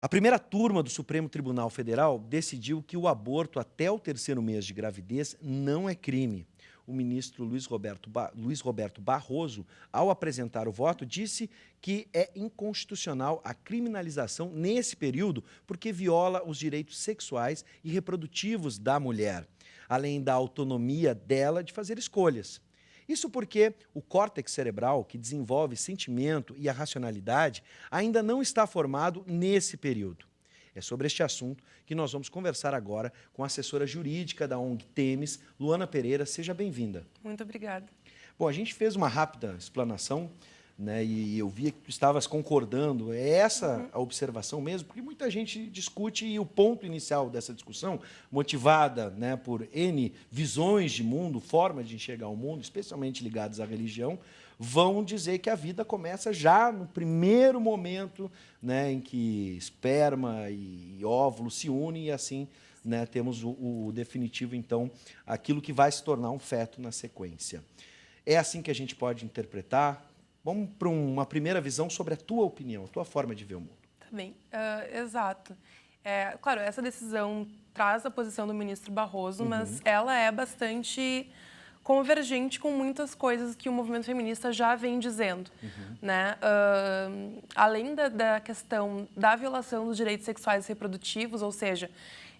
A primeira turma do Supremo Tribunal Federal decidiu que o aborto até o terceiro mês de gravidez não é crime. O ministro Luiz Roberto Barroso, ao apresentar o voto, disse que é inconstitucional a criminalização nesse período porque viola os direitos sexuais e reprodutivos da mulher, além da autonomia dela de fazer escolhas. Isso porque o córtex cerebral, que desenvolve sentimento e a racionalidade, ainda não está formado nesse período. É sobre este assunto que nós vamos conversar agora com a assessora jurídica da ONG Temis, Luana Pereira. Seja bem-vinda. Muito obrigada. Bom, a gente fez uma rápida explanação, né, e eu via que tu estavas concordando. É essa a observação mesmo? Porque muita gente discute e o ponto inicial dessa discussão, motivada, né, por N visões de mundo, formas de enxergar o mundo, especialmente ligadas à religião, vão dizer que a vida começa já no primeiro momento, né, em que esperma e óvulo se unem e assim, né, temos o definitivo, então, aquilo que vai se tornar um feto na sequência. É assim que a gente pode interpretar? Vamos para uma primeira visão sobre a tua opinião, a tua forma de ver o mundo. Tá bem, exato. Claro, essa decisão traz a posição do ministro Barroso, mas ela é bastante convergente com muitas coisas que o movimento feminista já vem dizendo, né? Além da questão da violação dos direitos sexuais e reprodutivos, ou seja,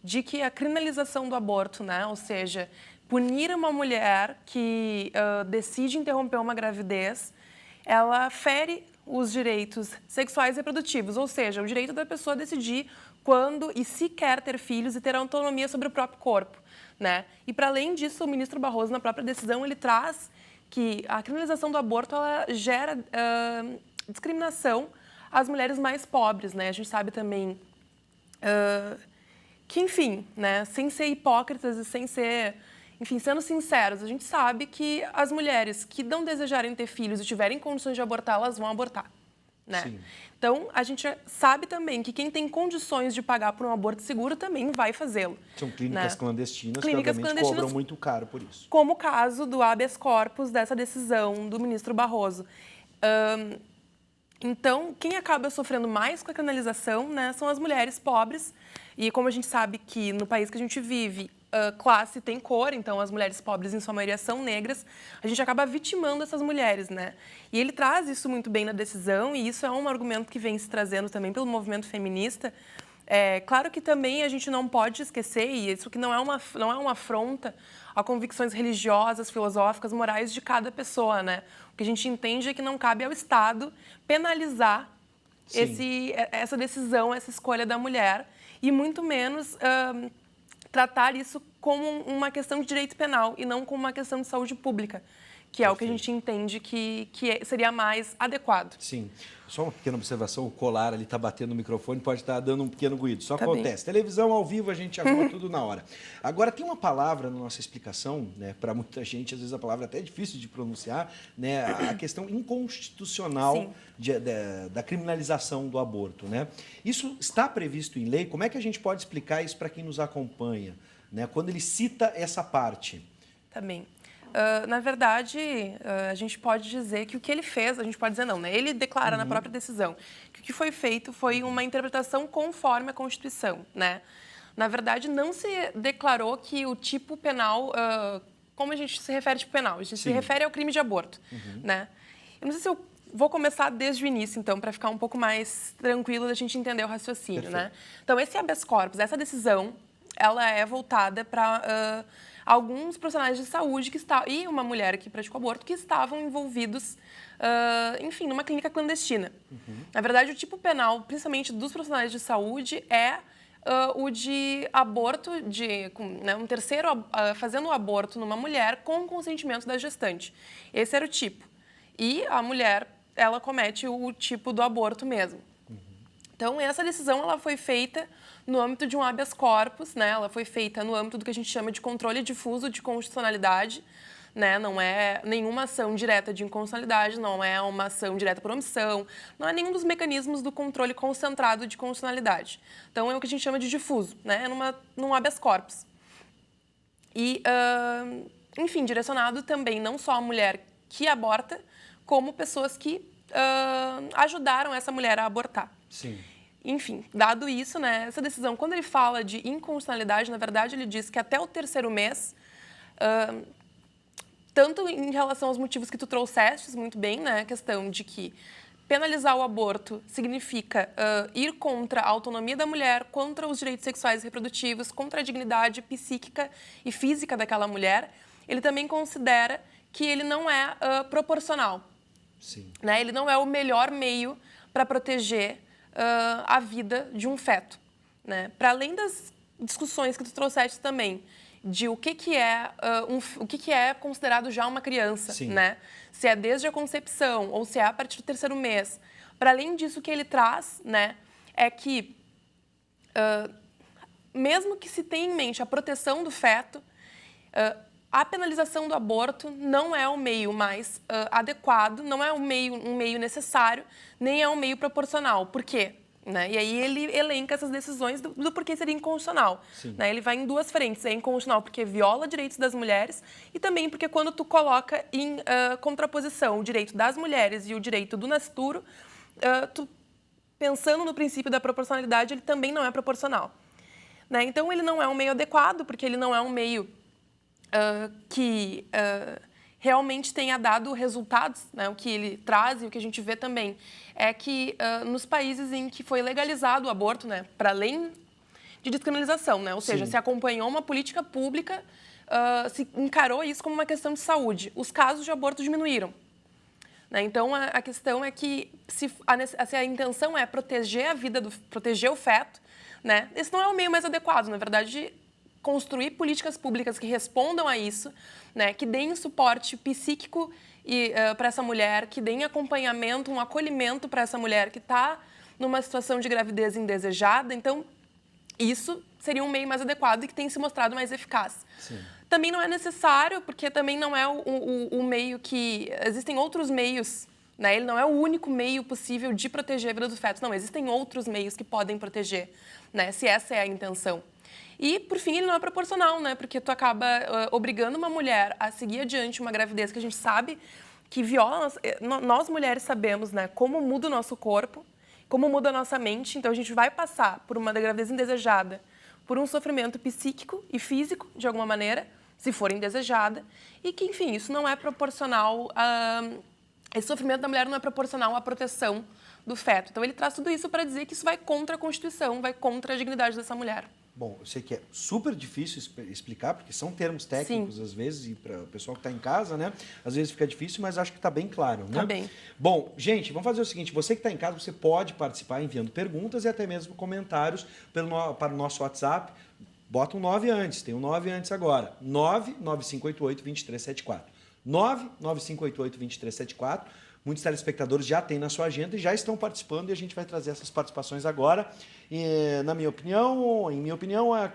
de que a criminalização do aborto, né? Ou seja, punir uma mulher que decide interromper uma gravidez, ela fere os direitos sexuais e reprodutivos, ou seja, o direito da pessoa decidir quando e se quer ter filhos e ter autonomia sobre o próprio corpo, né? E, para além disso, o ministro Barroso, na própria decisão, ele traz que a criminalização do aborto ela gera discriminação às mulheres mais pobres, né? A gente sabe também que, enfim, né, sem ser hipócritas e sem ser... Enfim, sendo sinceros, a gente sabe que as mulheres que não desejarem ter filhos e tiverem condições de abortar, elas vão abortar, né? Sim. Então, a gente sabe também que quem tem condições de pagar por um aborto seguro também vai fazê-lo. São clínicas, né, clandestinas clínicas que, obviamente, cobram muito caro por isso. Como o caso do habeas corpus, dessa decisão do ministro Barroso. Então, quem acaba sofrendo mais com a criminalização, né, são as mulheres pobres. E como a gente sabe que no país que a gente vive, classe tem cor, então as mulheres pobres, em sua maioria, são negras, a gente acaba vitimando essas mulheres, né? E ele traz isso muito bem na decisão, e isso é um argumento que vem se trazendo também pelo movimento feminista. Claro que também a gente não pode esquecer, e isso que não é uma afronta a convicções religiosas, filosóficas, morais de cada pessoa, né? O que a gente entende é que não cabe ao Estado penalizar essa decisão, essa escolha da mulher, e muito menos tratar isso como uma questão de direito penal e não como uma questão de saúde pública, que é o que a gente entende que seria mais adequado. Sim. Só uma pequena observação, o colar ali está batendo no microfone, pode estar dando um pequeno ruído. Só acontece. Televisão ao vivo, a gente arruma tudo na hora. Agora, tem uma palavra na nossa explicação, né, para muita gente, às vezes a palavra é até difícil de pronunciar, né, a questão inconstitucional da criminalização do aborto, né? Isso está previsto em lei? Como é que a gente pode explicar isso para quem nos acompanha, né, quando ele cita essa parte? Tá bem. Na verdade, a gente pode dizer que o que ele fez, a gente pode dizer não, né? Ele declara na própria decisão que o que foi feito foi uma interpretação conforme a Constituição, né? Na verdade, não se declarou que o tipo penal, como a gente se refere ao tipo penal? A gente se refere ao crime de aborto, né? Eu não sei se eu vou começar desde o início, então, para ficar um pouco mais tranquilo da gente entender o raciocínio, né? Então, esse habeas corpus, essa decisão, ela é voltada para alguns profissionais de saúde e uma mulher que praticou aborto que estavam envolvidos, enfim, numa clínica clandestina. Na verdade, o tipo penal, principalmente dos profissionais de saúde, é o de aborto, né, um terceiro fazendo o aborto numa mulher com consentimento da gestante. Esse era o tipo. E a mulher, ela comete o tipo do aborto mesmo. Então, essa decisão ela foi feita no âmbito de um habeas corpus, né? Ela foi feita no âmbito do que a gente chama de controle difuso de constitucionalidade, né? Não é nenhuma ação direta de inconstitucionalidade, não é uma ação direta por omissão, não é nenhum dos mecanismos do controle concentrado de constitucionalidade. Então, é o que a gente chama de difuso, né? Num habeas corpus. E, enfim, direcionado também não só à mulher que aborta, como pessoas que ajudaram essa mulher a abortar. Sim. Enfim, dado isso, né, essa decisão, quando ele fala de inconstitucionalidade, na verdade, ele diz que até o terceiro mês, tanto em relação aos motivos que tu trouxeste muito bem, né, a questão de que penalizar o aborto significa ir contra a autonomia da mulher, contra os direitos sexuais e reprodutivos, contra a dignidade psíquica e física daquela mulher, ele também considera que ele não é proporcional. Sim. Né? Ele não é o melhor meio para proteger a vida de um feto. Né? Para além das discussões que tu trouxeste também, de o que é considerado já uma criança, né? Se é desde a concepção ou se é a partir do terceiro mês. Para além disso, o que ele traz, né, é que, mesmo que se tenha em mente a proteção do feto, a penalização do aborto não é o meio mais adequado, não é um meio necessário, nem é um meio proporcional. Por quê? Né? E aí ele elenca essas decisões do porquê seria inconstitucional. Né? Ele vai em duas frentes. É inconstitucional porque viola direitos das mulheres e também porque quando tu coloca em contraposição o direito das mulheres e o direito do nascituro, tu, pensando no princípio da proporcionalidade, ele também não é proporcional. Né? Então, ele não é um meio adequado, porque ele não é um meio que realmente tenha dado resultados, né? O que ele traz e o que a gente vê também é que nos países em que foi legalizado o aborto, né, para além de descriminalização, né, ou seja, se acompanhou uma política pública, se encarou isso como uma questão de saúde, os casos de aborto diminuíram. Né? Então, a questão é que se a intenção é proteger a vida, proteger o feto, né, esse não é o meio mais adequado, na verdade, construir políticas públicas que respondam a isso, né, que deem suporte psíquico para essa mulher, que deem acompanhamento, um acolhimento para essa mulher que está numa situação de gravidez indesejada. Então, isso seria um meio mais adequado e que tem se mostrado mais eficaz. Também não é necessário, porque também não é o meio que... Existem outros meios, né? Ele não é o único meio possível de proteger a vida do feto. Não, existem outros meios que podem proteger, né, se essa é a intenção. E, por fim, ele não é proporcional, né? Porque tu acaba obrigando uma mulher a seguir adiante uma gravidez que a gente sabe que viola... Nós mulheres sabemos, né, como muda o nosso corpo, como muda a nossa mente. Então, a gente vai passar por uma gravidez indesejada, por um sofrimento psíquico e físico, de alguma maneira, se for indesejada. E que, enfim, isso não é proporcional... Esse sofrimento da mulher não é proporcional à proteção do feto. Então, ele traz tudo isso para dizer que isso vai contra a Constituição, vai contra a dignidade dessa mulher. Bom, eu sei que é super difícil explicar, porque são termos técnicos, às vezes, e para o pessoal que está em casa, né? Às vezes fica difícil, mas acho que está bem claro, né? Está bem. Bom, gente, vamos fazer o seguinte, você que está em casa, você pode participar enviando perguntas e até mesmo comentários para o nosso WhatsApp. Bota um 9 antes, tem um 9 antes agora. 99588-2374. 99588-2374. Muitos telespectadores já têm na sua agenda e já estão participando e a gente vai trazer essas participações agora. E, em minha opinião, a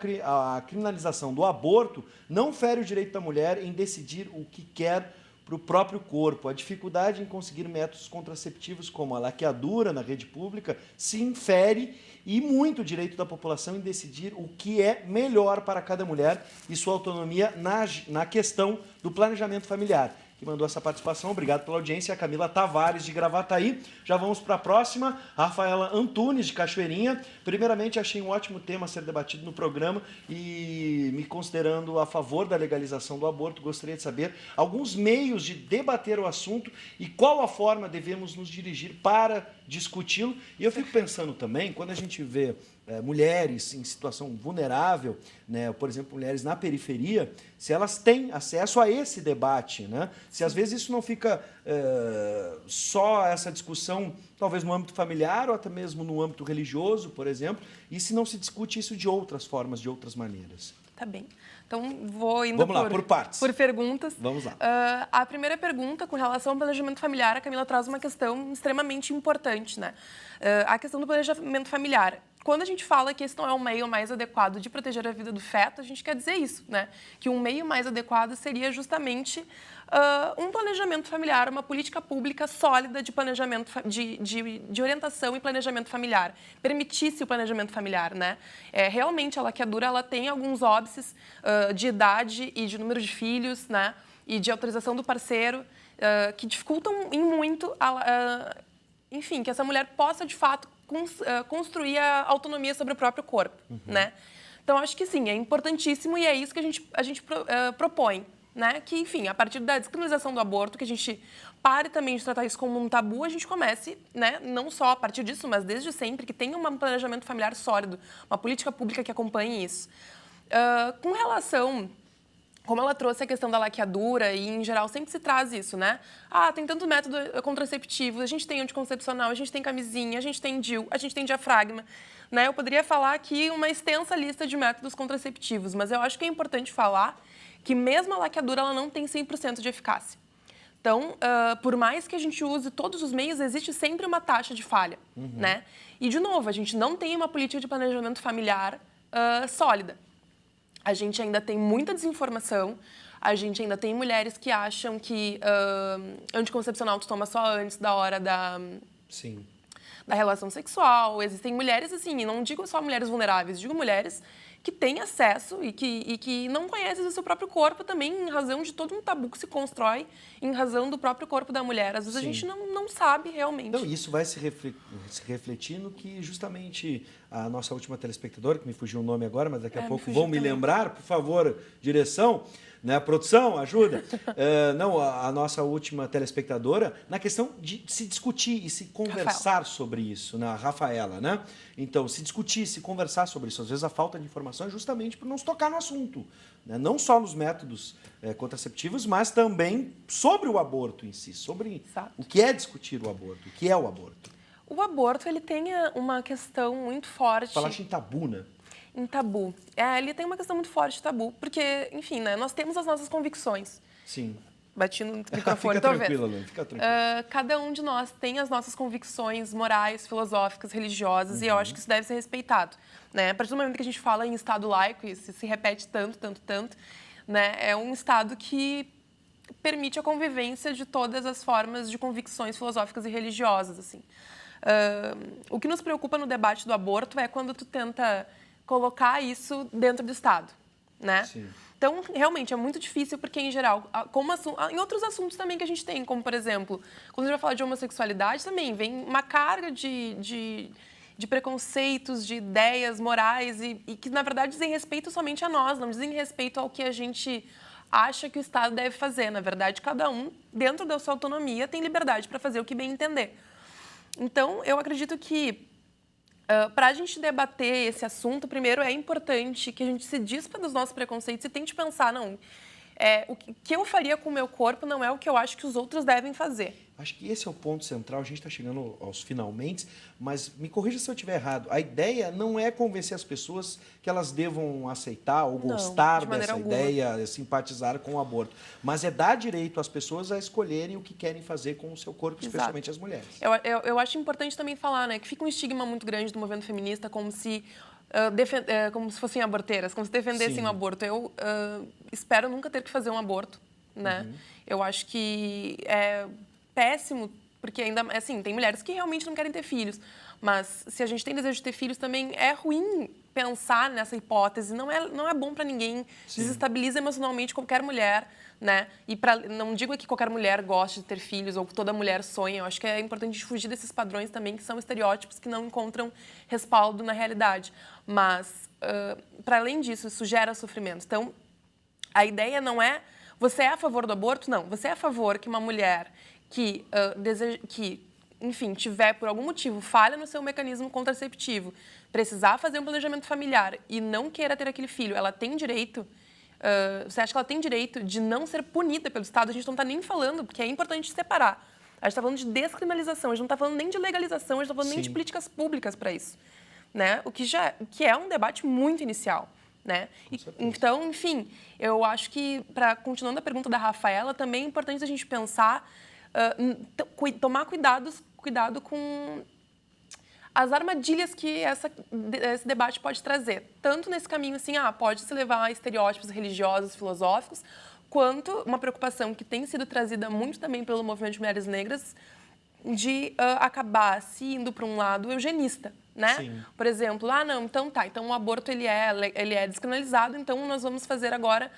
criminalização do aborto não fere o direito da mulher em decidir o que quer para o próprio corpo. A dificuldade em conseguir métodos contraceptivos como a laqueadura na rede pública se infere e muito o direito da população em decidir o que é melhor para cada mulher e sua autonomia na questão do planejamento familiar. Que mandou essa participação, obrigado pela audiência, a Camila Tavares de Gravataí. Já vamos para a próxima, a Rafaela Antunes de Cachoeirinha. Primeiramente, achei um ótimo tema a ser debatido no programa e, me considerando a favor da legalização do aborto, gostaria de saber alguns meios de debater o assunto e qual a forma devemos nos dirigir para discuti-lo. E eu fico pensando também, quando a gente vê mulheres em situação vulnerável, né, por exemplo, mulheres na periferia, se elas têm acesso a esse debate, né? Se às vezes isso não fica só essa discussão, talvez no âmbito familiar ou até mesmo no âmbito religioso, por exemplo, e se não se discute isso de outras formas, de outras maneiras. Tá bem. Então, vou indo Vamos lá, por partes. Por perguntas. Vamos lá. A primeira pergunta, com relação ao planejamento familiar, a Camila traz uma questão extremamente importante, né? A questão do planejamento familiar. Quando a gente fala que esse não é o meio mais adequado de proteger a vida do feto, a gente quer dizer isso, né? Que um meio mais adequado seria justamente um planejamento familiar, uma política pública sólida de planejamento, de orientação e planejamento familiar. Permitisse o planejamento familiar, né? Realmente, a laqueadura, ela tem alguns óbices de idade e de número de filhos, né? E de autorização do parceiro, que dificultam em muito enfim, que essa mulher possa, de fato, construir a autonomia sobre o próprio corpo, né? Então, acho que sim, é importantíssimo e é isso que a gente propõe, né? Que, enfim, a partir da descriminalização do aborto, que a gente pare também de tratar isso como um tabu, a gente comece, né? Não só a partir disso, mas desde sempre, que tenha um planejamento familiar sólido, uma política pública que acompanhe isso. Com relação... Como ela trouxe a questão da laqueadura e, em geral, sempre se traz isso, né? Ah, tem tanto método contraceptivo, a gente tem anticoncepcional, a gente tem camisinha, a gente tem DIU, a gente tem diafragma, né? Eu poderia falar aqui uma extensa lista de métodos contraceptivos, mas eu acho que é importante falar que mesmo a laqueadura, ela não tem 100% de eficácia. Então, por mais que a gente use todos os meios, existe sempre uma taxa de falha, né? E, de novo, a gente não tem uma política de planejamento familiar sólida. A gente ainda tem muita desinformação, a gente ainda tem mulheres que acham que anticoncepcional tu toma só antes da hora da relação sexual. Existem mulheres, assim, e não digo só mulheres vulneráveis, digo mulheres que têm acesso e que não conhecem o seu próprio corpo também, em razão de todo um tabu que se constrói em razão do próprio corpo da mulher. Às vezes a gente não sabe realmente. Então, isso vai se refletir no que justamente a nossa última telespectadora, que me fugiu o nome agora, mas daqui a pouco vão me lembrar, por favor, direção, né? Produção, ajuda. A nossa última telespectadora, na questão de se discutir e se conversar sobre isso, né? A Rafaela, né? Então, se discutir, se conversar sobre isso. Às vezes a falta de informação é justamente por não se tocar no assunto, né? Não só nos métodos contraceptivos, mas também sobre o aborto em si, sobre o que é discutir o aborto, o que é o aborto. O aborto, ele tem uma questão muito forte... Falaste em tabu, né? Em tabu. Ele tem uma questão muito forte de tabu, porque, enfim, né, nós temos as nossas convicções. Sim. Bati no microfone, fica talvez. Tranquila, Luana, fica tranquila. Cada um de nós tem as nossas convicções morais, filosóficas, religiosas, e eu acho que isso deve ser respeitado, né? A partir do momento que a gente fala em Estado laico, e isso se repete tanto, né, é um Estado que permite a convivência de todas as formas de convicções filosóficas e religiosas, assim. O que nos preocupa no debate do aborto é quando tu tenta colocar isso dentro do Estado, né? Sim. Então, realmente, é muito difícil porque, em geral, em outros assuntos também que a gente tem, como, por exemplo, quando a gente vai falar de homossexualidade, também vem uma carga de preconceitos, de ideias morais e que, na verdade, dizem respeito somente a nós, não dizem respeito ao que a gente acha que o Estado deve fazer. Na verdade, cada um, dentro da sua autonomia, tem liberdade para fazer o que bem entender. Então, eu acredito que, para a gente debater esse assunto, primeiro é importante que a gente se dispa dos nossos preconceitos e tente pensar, o que eu faria com o meu corpo não é o que eu acho que os outros devem fazer. Acho que esse é o ponto central. A gente está chegando aos finalmente, mas me corrija se eu estiver errado. A ideia não é convencer as pessoas que elas devam aceitar ou gostar dessa ideia, simpatizar com o aborto. Mas é dar direito às pessoas a escolherem o que querem fazer com o seu corpo, especialmente as mulheres. Eu acho importante também falar, né, que fica um estigma muito grande do movimento feminista como se fossem aborteiras, como se defendessem o aborto. Eu espero nunca ter que fazer um aborto, né? Eu acho que é péssimo, porque ainda assim, tem mulheres que realmente não querem ter filhos, mas se a gente tem desejo de ter filhos também é ruim pensar nessa hipótese, não é bom para ninguém, desestabiliza emocionalmente qualquer mulher, né? E não digo que qualquer mulher goste de ter filhos ou que toda mulher sonha, eu acho que é importante fugir desses padrões também que são estereótipos que não encontram respaldo na realidade, mas para além disso, isso gera sofrimento. Então, a ideia não é você é a favor do aborto? Não, você é a favor que uma mulher que enfim, tiver por algum motivo falha no seu mecanismo contraceptivo, precisar fazer um planejamento familiar e não queira ter aquele filho, ela tem direito, você acha que ela tem direito de não ser punida pelo Estado? A gente não está nem falando, porque é importante separar. A gente está falando de descriminalização, a gente não está falando nem de legalização, a gente não está falando nem de políticas públicas para isso, né? O que é um debate muito inicial. Né? Então, enfim, eu acho que, continuando a pergunta da Rafaela, também é importante a gente pensar, tomar cuidado com as armadilhas que esse debate pode trazer. Tanto nesse caminho, assim, pode se levar a estereótipos religiosos, filosóficos, quanto uma preocupação que tem sido trazida muito também pelo movimento de mulheres negras, de acabar se indo para um lado eugenista, né? Sim. Por exemplo, então o aborto ele é descriminalizado, então nós vamos fazer agora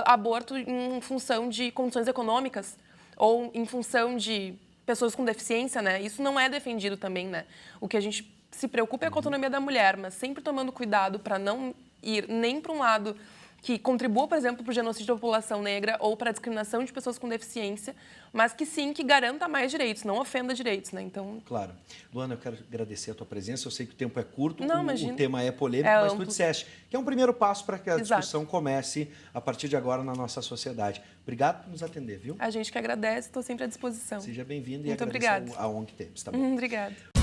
aborto em função de condições econômicas ou em função de pessoas com deficiência, né? Isso não é defendido também, né? O que a gente se preocupe com a autonomia da mulher, mas sempre tomando cuidado para não ir nem para um lado que contribua, por exemplo, para o genocídio da população negra ou para a discriminação de pessoas com deficiência, mas que sim, que garanta mais direitos, não ofenda direitos, né? Então... Claro. Luana, eu quero agradecer a tua presença. Eu sei que o tempo é curto, Não, o imagina. tema é polêmico, É mas amplo. tu disseste que é um primeiro passo para que a Exato. discussão comece a partir de agora na nossa sociedade. Obrigado por nos atender, viu? A gente que agradece, estou sempre à disposição. Seja bem-vindo e Muito agradeço obrigada. a ONG Temps, tá bom? Obrigada.